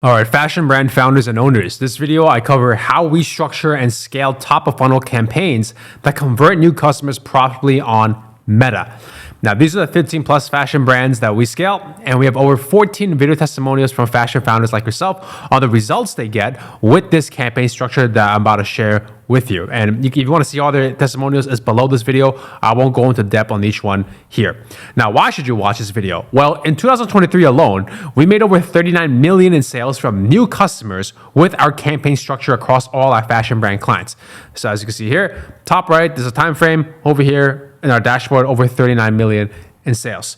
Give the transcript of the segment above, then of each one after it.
All right, fashion brand founders and owners. This video, I cover how we structure and scale top of funnel campaigns that convert new customers profitably on Meta. Now, these are the 15 plus fashion brands that we scale, and we have over 14 video testimonials from fashion founders like yourself on the results they get with this campaign structure that I'm about to share with you. And if you want to see all the testimonials, it's below this video. I won't go into depth on each one here. Now, why should you watch this video? Well, in 2023 alone, we made over 39 million in sales from new customers with our campaign structure across all our fashion brand clients. So as you can see here, top right, there's a time frame. Over here in our dashboard, over 39 million in sales.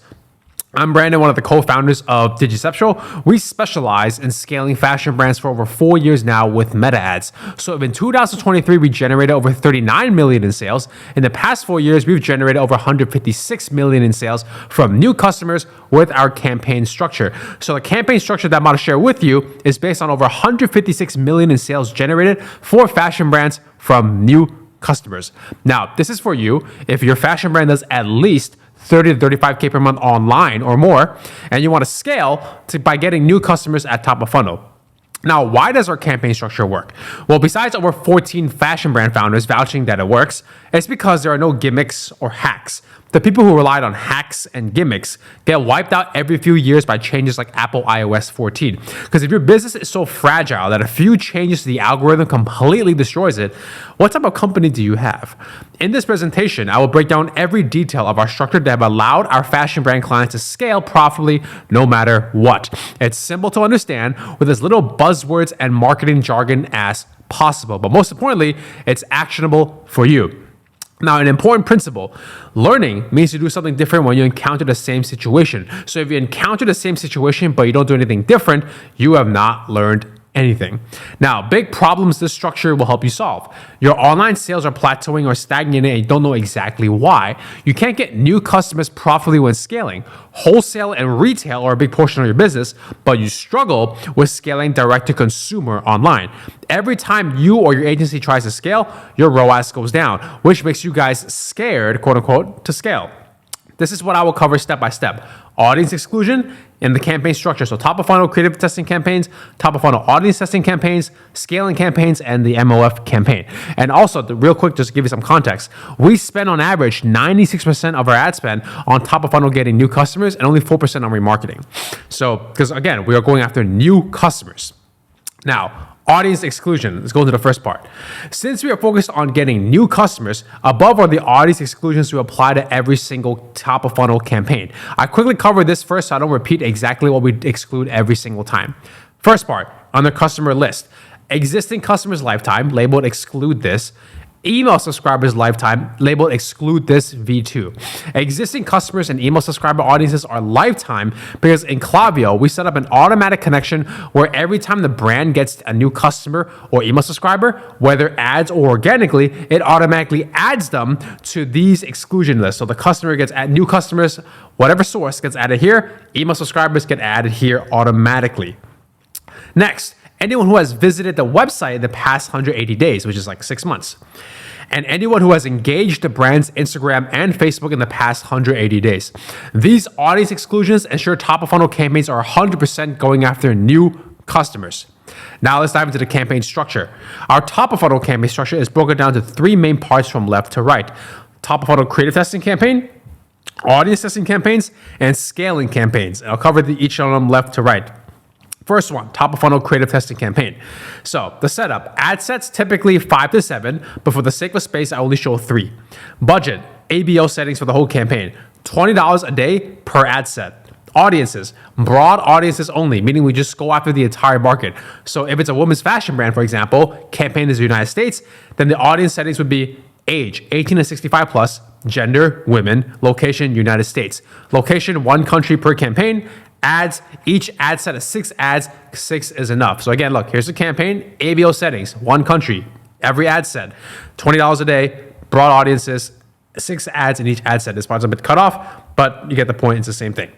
I'm Brandon, one of the co-founders of Digiceptual. We specialize in scaling fashion brands for over 4 years now with Meta ads. So if in 2023, we generated over 39 million in sales, in the past 4 years, we've generated over 156 million in sales from new customers with our campaign structure. So the campaign structure that I'm about to share with you is based on over 156 million in sales generated for fashion brands from new customers. Now, this is for you if your fashion brand does at least 30 to 35K per month online or more, and you want to scale by getting new customers at top of funnel. Now, why does our campaign structure work? Well, besides over 14 fashion brand founders vouching that it works, it's because there are no gimmicks or hacks. The people who relied on hacks and gimmicks get wiped out every few years by changes like Apple iOS 14. Because if your business is so fragile that a few changes to the algorithm completely destroys it, what type of company do you have? In this presentation, I will break down every detail of our structure that have allowed our fashion brand clients to scale profitably no matter what. It's simple to understand with as little buzzwords and marketing jargon as possible. But most importantly, it's actionable for you. Now, an important principle, learning means to do something different when you encounter the same situation. So if you encounter the same situation, but you don't do anything different, you have not learned anything. Now, big problems this structure will help you solve. Your online sales are plateauing or stagnating and you don't know exactly why. You can't get new customers profitably when scaling. Wholesale and retail are a big portion of your business, but you struggle with scaling direct to consumer online. Every time you or your agency tries to scale, your ROAS goes down, which makes you guys scared, quote unquote, to scale. This is what I will cover step by step. Audience exclusion and the campaign structure. So top of funnel creative testing campaigns, top of funnel audience testing campaigns, scaling campaigns, and the MOF campaign. And also, real quick, just to give you some context, we spend on average 96% of our ad spend on top of funnel getting new customers and only 4% on remarketing. So, because again, we are going after new customers. Now, audience exclusion. Let's go into the first part. Since we are focused on getting new customers, above are the audience exclusions we apply to every single top of funnel campaign. I quickly cover this first so I don't repeat exactly what we exclude every single time. First part, on the customer list. Existing customers lifetime, labeled exclude this. Email subscribers lifetime, labeled exclude this V2. Existing customers and email subscriber audiences are lifetime because in Klaviyo, we set up an automatic connection where every time the brand gets a new customer or email subscriber, whether ads or organically, it automatically adds them to these exclusion lists. So the customer gets new customers, whatever source gets added here, email subscribers get added here automatically. Next, anyone who has visited the website in the past 180 days, which is like 6 months. And anyone who has engaged the brand's Instagram and Facebook in the past 180 days. These audience exclusions ensure top of funnel campaigns are 100% going after new customers. Now let's dive into the campaign structure. Our top of funnel campaign structure is broken down to 3 main parts from left to right. Top of funnel creative testing campaign, audience testing campaigns, and scaling campaigns. I'll cover each of them left to right. First one, top of funnel creative testing campaign. So the setup, ad sets typically 5 to 7, but for the sake of space, I only show 3. Budget, ABO settings for the whole campaign, $20 a day per ad set. Audiences, broad audiences only, meaning we just go after the entire market. So if it's a women's fashion brand, for example, campaign is the United States, then the audience settings would be age, 18 to 65 plus, gender, women, location, United States. Location, 1 country per campaign. Ads, each ad set of 6 ads, 6 is enough. So again, look, here's the campaign, ABO settings, 1 country, every ad set, $20 a day, broad audiences, 6 ads in each ad set. This part's a bit cut off, but you get the point, it's the same thing.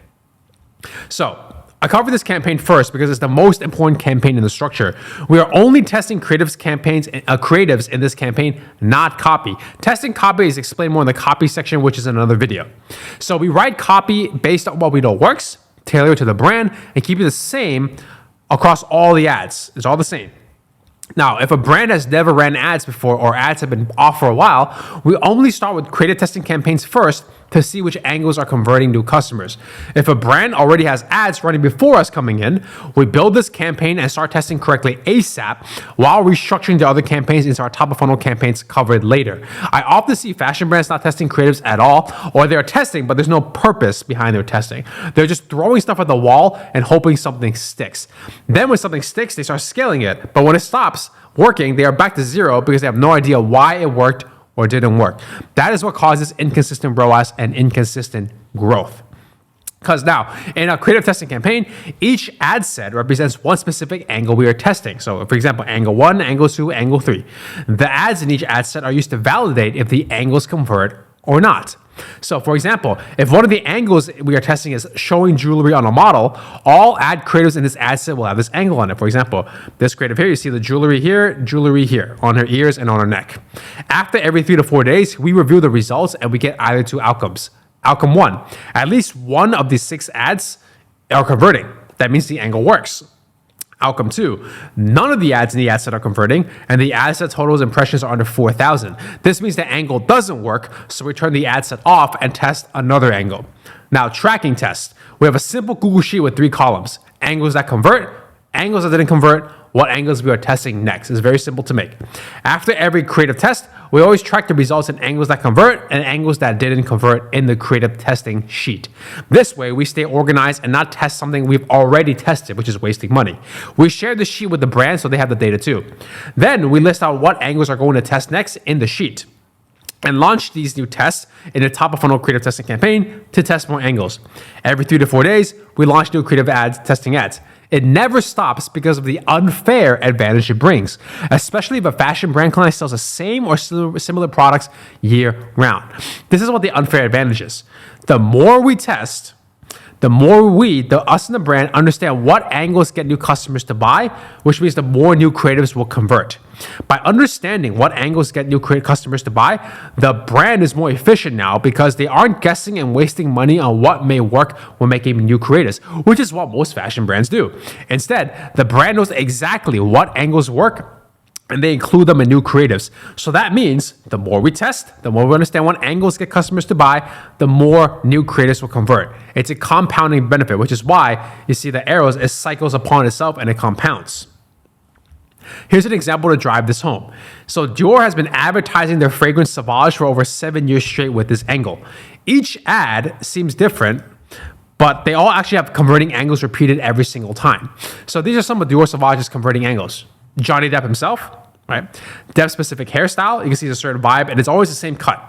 So I cover this campaign first because it's the most important campaign in the structure. We are only testing creatives in this campaign, not copy. Testing copy is explained more in the copy section, which is another video. So we write copy based on what we know works, tailor it to the brand, and keep it the same across all the ads. It's all the same. Now, if a brand has never ran ads before or ads have been off for a while, we only start with creative testing campaigns first to see which angles are converting new customers. If a brand already has ads running before us coming in, we build this campaign and start testing correctly ASAP while restructuring the other campaigns into our top of funnel campaigns covered later. I often see fashion brands not testing creatives at all, or they're testing, but there's no purpose behind their testing. They're just throwing stuff at the wall and hoping something sticks. Then when something sticks, they start scaling it. But when it stops working, they are back to zero because they have no idea why it worked or didn't work. That is what causes inconsistent ROAS and inconsistent growth. Because now, in a creative testing campaign, each ad set represents one specific angle we are testing. So, for example, angle 1, angle 2, angle 3. The ads in each ad set are used to validate if the angles convert or not. So, for example, if one of the angles we are testing is showing jewelry on a model, all ad creatives in this ad set will have this angle on it. For example, this creative here, you see the jewelry here, on her ears and on her neck. After every 3 to 4 days, we review the results and we get either two outcomes. Outcome 1, at least one of these 6 ads are converting. That means the angle works. Outcome 2, none of the ads in the ad set are converting, and the ad set totals impressions are under 4,000. This means the angle doesn't work, so we turn the ad set off and test another angle. Now, tracking test. We have a simple Google Sheet with 3 columns. Angles that convert, angles that didn't convert, what angles we are testing next. It's very simple to make. After every creative test, we always track the results in angles that convert and angles that didn't convert in the creative testing sheet. This way, we stay organized and not test something we've already tested, which is wasting money. We share the sheet with the brand so they have the data too. Then we list out what angles are going to test next in the sheet and launch these new tests in a top of funnel creative testing campaign to test more angles. Every 3 to 4 days, we launch new creative ads, testing ads. It never stops because of the unfair advantage it brings, especially if a fashion brand client sells the same or similar products year round. This is what the unfair advantage is. The more we test, the more us and the brand understand what angles get new customers to buy, which means the more new creatives will convert. By understanding what angles get new customers to buy, the brand is more efficient now because they aren't guessing and wasting money on what may work when making new creatives, which is what most fashion brands do. Instead, the brand knows exactly what angles work and they include them in new creatives. So that means the more we test, the more we understand what angles get customers to buy, the more new creatives will convert. It's a compounding benefit, which is why you see the arrows, it cycles upon itself and it compounds. Here's an example to drive this home. So Dior has been advertising their fragrance Sauvage for over 7 years straight with this angle. Each ad seems different, but they all actually have converting angles repeated every single time. So these are some of Dior Sauvage's converting angles. Johnny Depp himself, right? Depp-specific hairstyle. You can see a certain vibe, and it's always the same cut.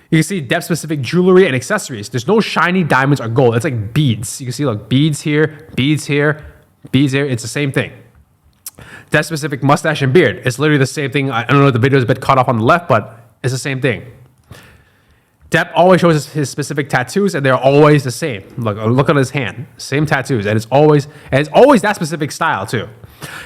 You can see Depp-specific jewelry and accessories. There's no shiny diamonds or gold. It's like beads. You can see like beads here, beads here, beads here. It's the same thing. Depp-specific mustache and beard. It's literally the same thing. I don't know if the video is a bit cut off on the left, but it's the same thing. Depp always shows his specific tattoos, and they're always the same. Look at his hand, same tattoos, and it's always that specific style too.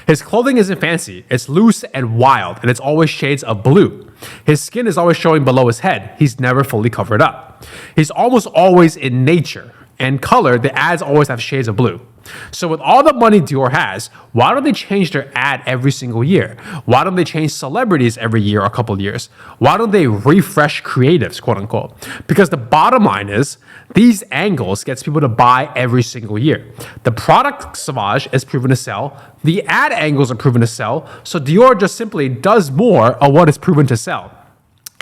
His clothing isn't fancy; it's loose and wild, and it's always shades of blue. His skin is always showing below his head. He's never fully covered up. He's almost always in nature. And color, the ads always have shades of blue. So with all the money Dior has, why don't they change their ad every single year? Why don't they change celebrities every year or a couple of years? Why don't they refresh creatives, quote unquote? Because the bottom line is, these angles gets people to buy every single year. The product Sauvage is proven to sell. The ad angles are proven to sell. So Dior just simply does more of what is proven to sell.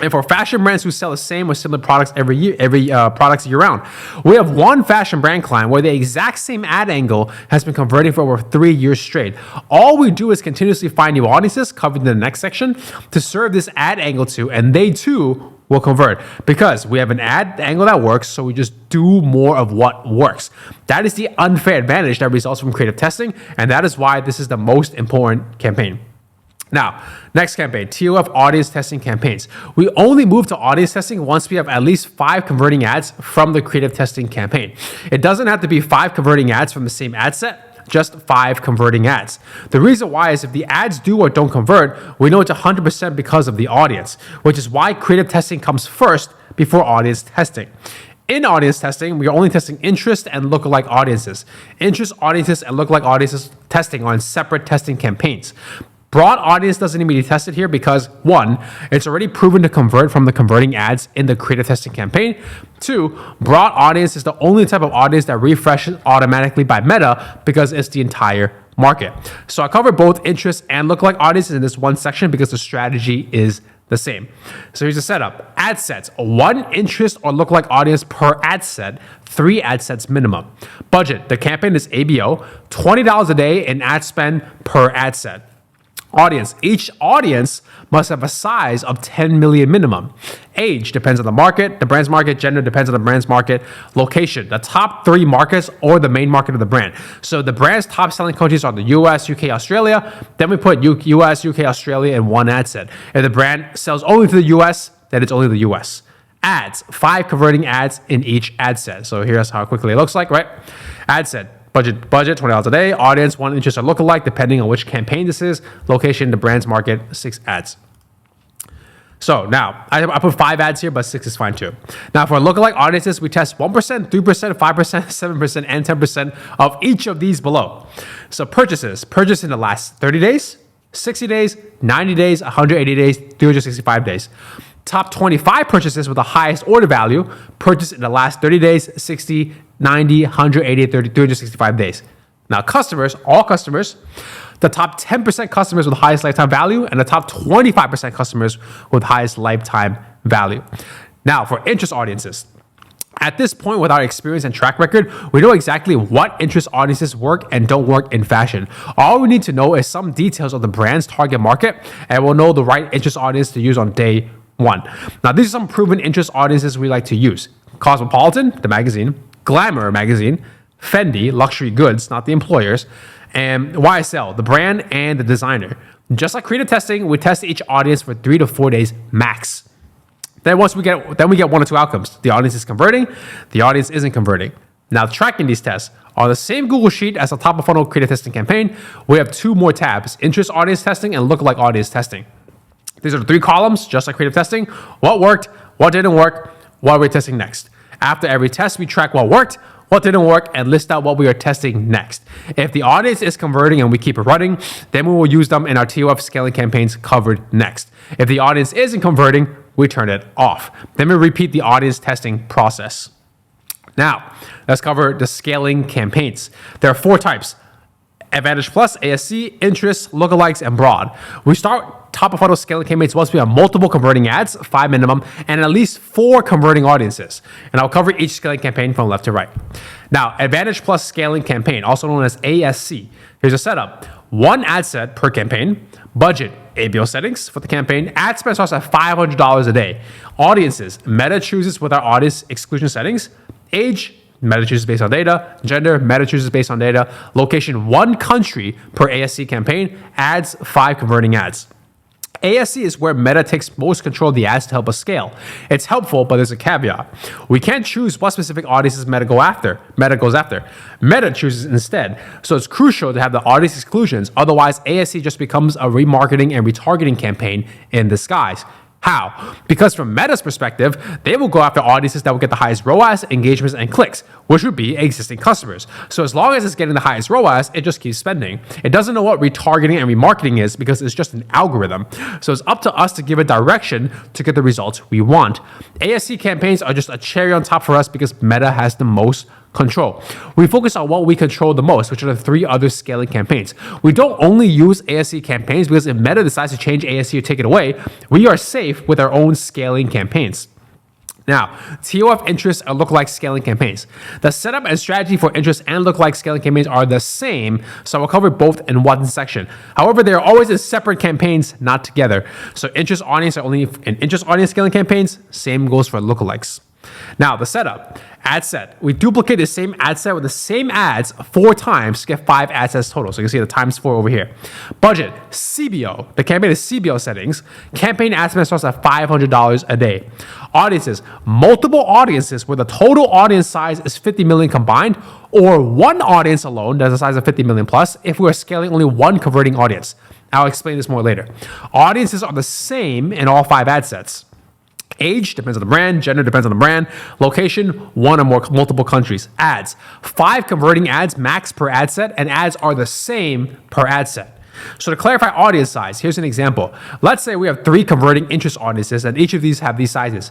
And for fashion brands who sell the same or similar products every year, products year round, we have one fashion brand client where the exact same ad angle has been converting for over 3 years straight. All we do is continuously find new audiences, covered in the next section, to serve this ad angle to, and they too will convert because we have an ad angle that works, so we just do more of what works. That is the unfair advantage that results from creative testing, and that is why this is the most important campaign. Now, next campaign, TOF audience testing campaigns. We only move to audience testing once we have at least 5 converting ads from the creative testing campaign. It doesn't have to be 5 converting ads from the same ad set, just 5 converting ads. The reason why is if the ads do or don't convert, we know it's 100% because of the audience, which is why creative testing comes first before audience testing. In audience testing, we are only testing interest and lookalike audiences. Interest audiences and lookalike audiences testing are in separate testing campaigns. Broad audience doesn't need to be tested here because, one, it's already proven to convert from the converting ads in the creative testing campaign. Two, broad audience is the only type of audience that refreshes automatically by Meta because it's the entire market. So I covered both interest and lookalike audiences in this one section because the strategy is the same. So here's the setup. Ad sets, one interest or lookalike audience per ad set, 3 ad sets minimum. Budget, the campaign is ABO, $20 a day in ad spend per ad set. Audience, each audience must have a size of 10 million minimum. Age depends on the market, the brand's market. Gender depends on the brand's market. Location, the top 3 markets or the main market of the brand. So the brand's top selling countries are the US, UK, Australia. Then we put US, UK, Australia in one ad set. If the brand sells only to the US, then it's only the US. Ads, 5 converting ads in each ad set. So here's how quickly it looks like, right? Ad set. Budget, $20 a day. Audience, 1 interest or lookalike, depending on which campaign this is. Location, the brand's market, 6 ads. So now, I put 5 ads here, but 6 is fine too. Now for lookalike audiences, we test 1%, 3%, 5%, 7%, and 10% of each of these below. So purchases, purchase in the last 30 days, 60 days, 90 days, 180 days, 365 days. Top 25 purchases with the highest order value, purchased in the last 30 days, 60, 90, 180, 30, 365 days. Now customers, all customers, the top 10% customers with the highest lifetime value and the top 25% customers with highest lifetime value. Now for interest audiences. At this point, with our experience and track record, we know exactly what interest audiences work and don't work in fashion. All we need to know is some details of the brand's target market, and we'll know the right interest audience to use on day 1. Now, these are some proven interest audiences we like to use. Cosmopolitan, the magazine, Glamour magazine, Fendi, luxury goods, not the employers, and YSL, the brand and the designer. Just like creative testing, we test each audience for 3 to 4 days max. Then we get 1 or 2 outcomes. The audience is converting, the audience isn't converting. Now, tracking these tests on the same Google Sheet as the top of funnel creative testing campaign, we have 2 more tabs: interest audience testing and lookalike audience testing. These are the 3 columns, just like creative testing: what worked, what didn't work, what we're testing next. After every test, we track what worked, what didn't work, and list out what we are testing next. If the audience is converting and we keep it running, then we will use them in our TOF scaling campaigns covered next. If the audience isn't converting, we turn it off. Then we repeat the audience testing process. Now, let's cover the scaling campaigns. There are 4 types: Advantage Plus, ASC, interest, lookalikes, and broad. We start top of funnel scaling campaigns once we have multiple converting ads, 5 minimum, and at least 4 converting audiences. And I'll cover each scaling campaign from left to right. Now, Advantage Plus scaling campaign, also known as ASC. Here's a setup: 1 ad set per campaign. Budget, ABO settings for the campaign. Ad spend starts at $500 a day. Audiences, Meta chooses with our audience exclusion settings. Age, Meta chooses based on data. Gender, Meta chooses based on data. Location, 1 country per ASC campaign. Ads, 5 converting ads. ASC is where Meta takes most control of the ads to help us scale. It's helpful, but there's a caveat. We can't choose what specific audiences Meta goes after. Meta chooses instead. So it's crucial to have the audience exclusions. Otherwise, ASC just becomes a remarketing and retargeting campaign in disguise. How? Because from Meta's perspective, they will go after audiences that will get the highest ROAS, engagements, and clicks, which would be existing customers. So as long as it's getting the highest ROAS, it just keeps spending. It doesn't know what retargeting and remarketing is because it's just an algorithm. So it's up to us to give it direction to get the results we want. ASC campaigns are just a cherry on top for us because Meta has the most control. We focus on what we control the most, which are the 3 other scaling campaigns. We don't only use ASC campaigns because if Meta decides to change ASC or take it away, we are safe with our own scaling campaigns. Now, TOF interest and lookalike scaling campaigns. The setup and strategy for interest and lookalike scaling campaigns are the same, so I'll cover both in one section. However, they are always in separate campaigns, not together. So interest audience are only in interest audience scaling campaigns. Same goes for lookalikes. Now, the setup. Ad set. We duplicate the same ad set with the same ads 4 times to get 5 ad sets total. So you can see the times 4 over here. Budget. CBO. The campaign is CBO settings. Campaign ad spend starts at $500 a day. Audiences. Multiple audiences where the total audience size is 50 million combined, or 1 audience alone that's a size of 50 million plus if we are scaling only 1 converting audience. I'll explain this more later. Audiences are the same in all 5 ad sets. Age depends on the brand, gender depends on the brand, location, one or more multiple countries. Ads, 5 converting ads max per ad set, and ads are the same per ad set. So to clarify audience size, here's an example. Let's say we have 3 converting interest audiences, and each of these have these sizes.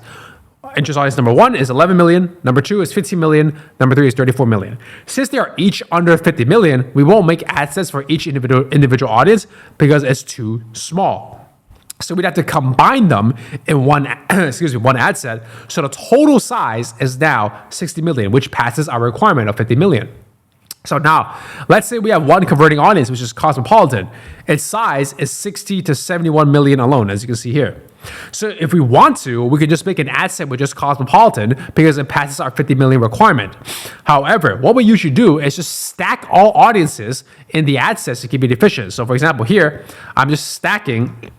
Interest audience number 1 is 11 million, number 2 is 15 million, number 3 is 34 million. Since they are each under 50 million, we won't make ad sets for each individual audience because it's too small. So we'd have to combine them in one ad set. So the total size is now 60 million, which passes our requirement of 50 million. So now, let's say we have one converting audience, which is Cosmopolitan. Its size is 60 to 71 million alone, as you can see here. So if we want to, we could just make an ad set with just Cosmopolitan because it passes our 50 million requirement. However, what we usually do is just stack all audiences in the ad sets to keep it efficient. So for example, here, I'm just stacking.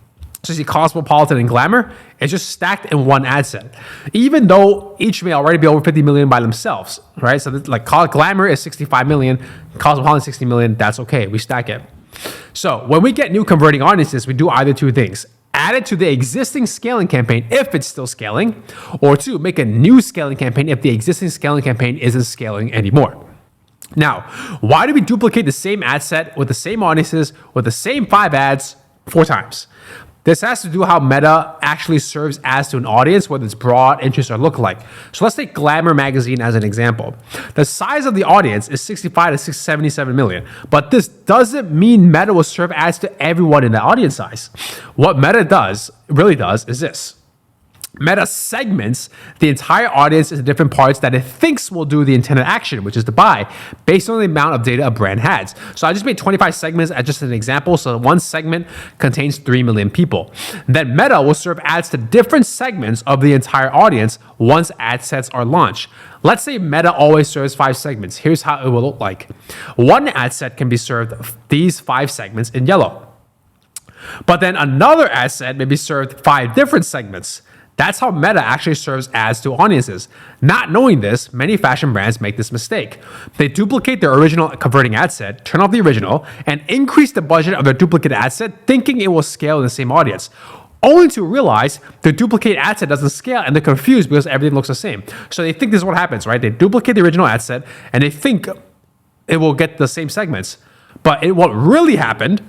So you see Cosmopolitan and Glamour, it's just stacked in one ad set. Even though each may already be over 50 million by themselves, right? So like Glamour is 65 million, Cosmopolitan 60 million, that's okay, we stack it. So when we get new converting audiences, we do either 2 things. Add it to the existing scaling campaign if it's still scaling, or 2, make a new scaling campaign if the existing scaling campaign isn't scaling anymore. Now, why do we duplicate the same ad set with the same audiences with the same 5 ads 4 times? This has to do how Meta actually serves ads to an audience, whether it's broad, interest, or lookalike. So let's take Glamour magazine as an example. The size of the audience is 65 to 77 million, but this doesn't mean Meta will serve ads to everyone in the audience size. What Meta really does, is this. Meta segments the entire audience into different parts that it thinks will do the intended action, which is to buy, based on the amount of data a brand has. So I just made 25 segments as just an example. So one segment contains 3 million people. Then Meta will serve ads to different segments of the entire audience once ad sets are launched. Let's say Meta always serves 5 segments. Here's how it will look like. One ad set can be served these 5 segments in yellow. But then another ad set may be served 5 different segments. That's how Meta actually serves ads to audiences. Not knowing this, many fashion brands make this mistake. They duplicate their original converting ad set, turn off the original, and increase the budget of their duplicate ad set, thinking it will scale in the same audience, only to realize the duplicate ad set doesn't scale, and they're confused because everything looks the same. So they think this is what happens, right? They duplicate the original ad set, and they think it will get the same segments. But what really happened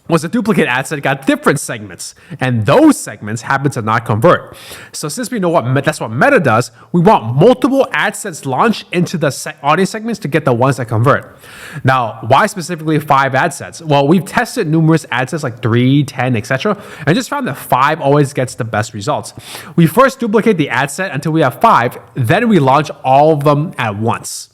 was a duplicate ad set got different segments, and those segments happen to not convert. So since we know that's what Meta does, we want multiple ad sets launched into the audience segments to get the ones that convert. Now, why specifically 5 ad sets? Well, we've tested numerous ad sets like 3, 10, etc., and just found that 5 always gets the best results. We first duplicate the ad set until we have 5, then we launch all of them at once.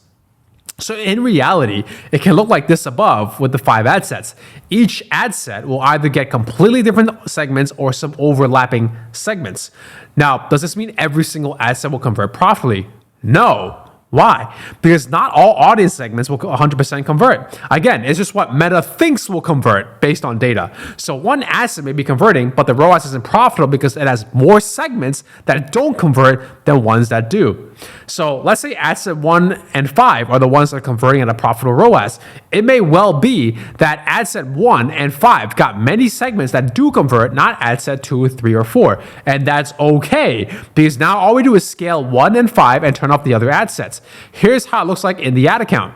So in reality, it can look like this above with the 5 ad sets. Each ad set will either get completely different segments or some overlapping segments. Now, does this mean every single ad set will convert properly? No. Why? Because not all audience segments will 100% convert. Again, it's just what Meta thinks will convert based on data. So one ad set may be converting, but the ROAS isn't profitable because it has more segments that don't convert than ones that do. So let's say ad set 1 and 5 are the ones that are converting at a profitable ROAS. It may well be that ad set 1 and 5 got many segments that do convert, not ad set 2, 3, or 4. And that's okay, because now all we do is scale 1 and 5 and turn off the other ad sets. Here's how it looks like in the ad account.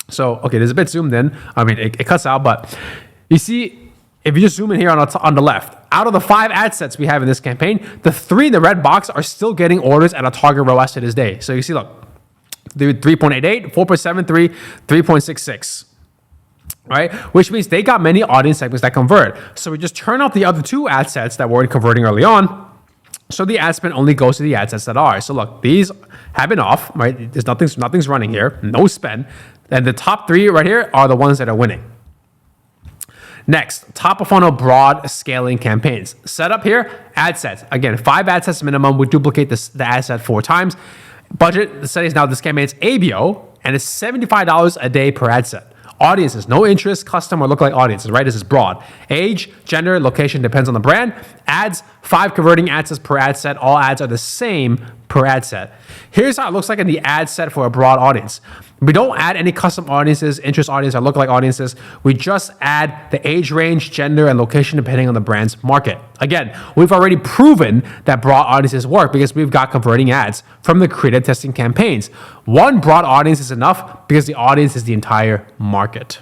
So, okay, there's a bit zoomed in. I mean, it cuts out, but you see, if you just zoom in here on the left, out of the 5 ad sets we have in this campaign, the 3 in the red box are still getting orders at a target ROAS to this day. So you see, look, 3.88, 4.73, 3.66. Right? Which means they got many audience segments that convert. So we just turn off the other 2 ad sets that weren't converting early on. So the ad spend only goes to the ad sets that are. So look, these have been off, right? There's nothing's running here, no spend. And the top 3 right here are the ones that are winning. Next, top of funnel broad scaling campaigns. Setup here, ad sets. Again, 5 ad sets minimum. We duplicate the ad set 4 times. Budget, the settings now, this campaign is ABO, and it's $75 a day per ad set. Audiences, no interest, custom, or lookalike audiences, right? This is broad. Age, gender, location depends on the brand. Ads, 5 converting ad sets per ad set. All ads are the same per ad set. Here's how it looks like in the ad set for a broad audience. We don't add any custom audiences, interest audience, or lookalike audiences. We just add the age range, gender, and location depending on the brand's market. Again, we've already proven that broad audiences work because we've got converting ads from the creative testing campaigns. One broad audience is enough because the audience is the entire market.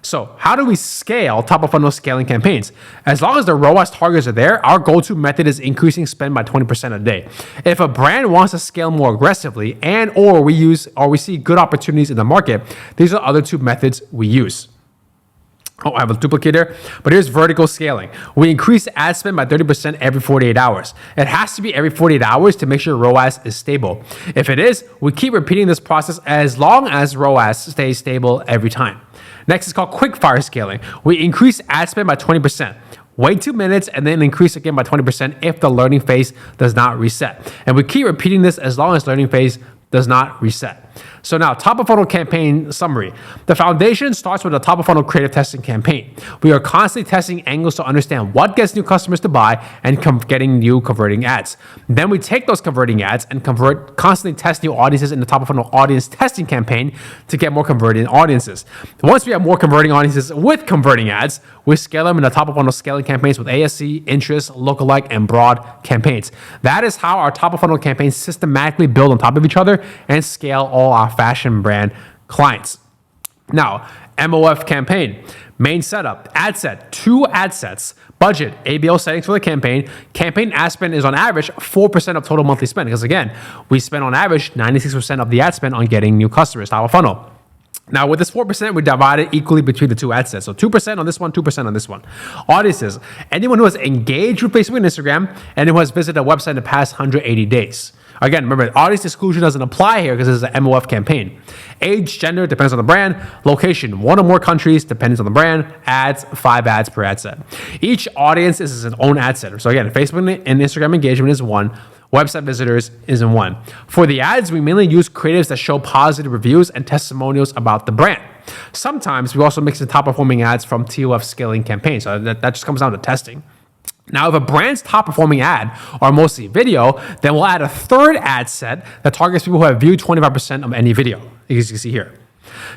So how do we scale top of funnel scaling campaigns? As long as the ROAS targets are there, our go-to method is increasing spend by 20% a day. If a brand wants to scale more aggressively or we see good opportunities in the market, these are other two methods we use. Oh, I have a duplicate there, but here's vertical scaling. We increase ad spend by 30% every 48 hours. It has to be every 48 hours to make sure ROAS is stable. If it is, we keep repeating this process as long as ROAS stays stable every time. Next is called quick fire scaling. We increase ad spend by 20%. Wait 2 minutes and then increase again by 20% if the learning phase does not reset. And we keep repeating this as long as learning phase does not reset. So now, top of funnel campaign summary. The foundation starts with a top of funnel creative testing campaign. We are constantly testing angles to understand what gets new customers to buy and getting new converting ads. Then we take those converting ads and constantly test new audiences in the top of funnel audience testing campaign to get more converting audiences. Once we have more converting audiences with converting ads, we scale them in the top of funnel scaling campaigns with ASC, interest, lookalike, and broad campaigns. That is how our top of funnel campaigns systematically build on top of each other and scale all our fashion brand clients. Now, MOF campaign, main setup, ad set, 2 ad sets, budget, ABO settings for the campaign. Campaign ad spend is on average 4% of total monthly spend because again, we spend on average 96% of the ad spend on getting new customers, top of funnel. Now with this 4%, we divide it equally between the 2 ad sets. So 2% on this one, 2% on this one. Audiences, anyone who has engaged with Facebook and Instagram and who has visited a website in the past 180 days. Again, remember, audience exclusion doesn't apply here because this is an MOF campaign. Age, gender, depends on the brand. Location, 1 or more countries, depends on the brand. Ads, 5 ads per ad set. Each audience is its own ad set. So again, Facebook and Instagram engagement is 1. Website visitors is in 1. For the ads, we mainly use creatives that show positive reviews and testimonials about the brand. Sometimes we also mix the top performing ads from TOF scaling campaigns. So that just comes down to testing. Now, if a brand's top performing ad are mostly video, then we'll add a 3rd ad set that targets people who have viewed 25% of any video, as you can see here.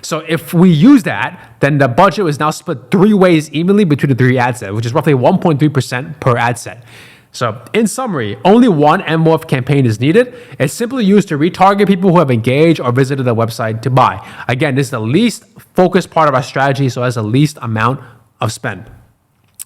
So if we use that, then the budget is now split 3 ways evenly between the 3 ad sets, which is roughly 1.3% per ad set. So in summary, only one MOF campaign is needed. It's simply used to retarget people who have engaged or visited the website to buy. Again, this is the least focused part of our strategy, so it has the least amount of spend.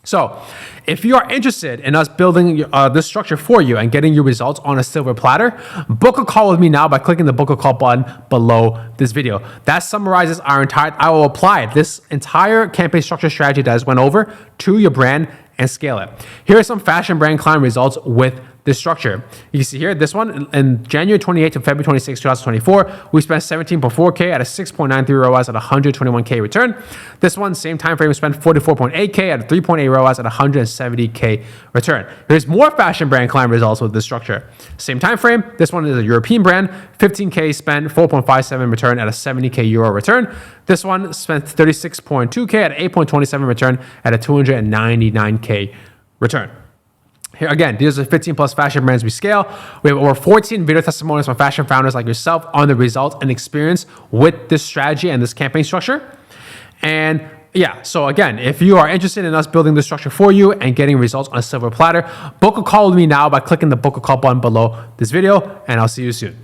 So if you are interested in us building this structure for you and getting your results on a silver platter, book a call with me now by clicking the book a call button below this video. That summarizes I will apply this entire campaign structure strategy that I just went over to your brand and scale it. Here are some fashion brand client results with this structure. You can see here, this one in January 28 to February 26, 2024, we spent 17.4K at a 6.93 ROAS at 121K return. This one, same time frame, we spent 44.8K at a 3.8 ROAS at 170K return. There's more fashion brand client results with this structure. Same time frame, this one is a European brand, 15K spent, 4.57 return at a 70K euro return. This one spent 36.2K at 8.27 return at a 299K return. Here again, these are 15 plus fashion brands we scale. We have over 14 video testimonials from fashion founders like yourself on the results and experience with this strategy and this campaign structure. And yeah, so again, if you are interested in us building this structure for you and getting results on a silver platter, book a call with me now by clicking the book a call button below this video, and I'll see you soon.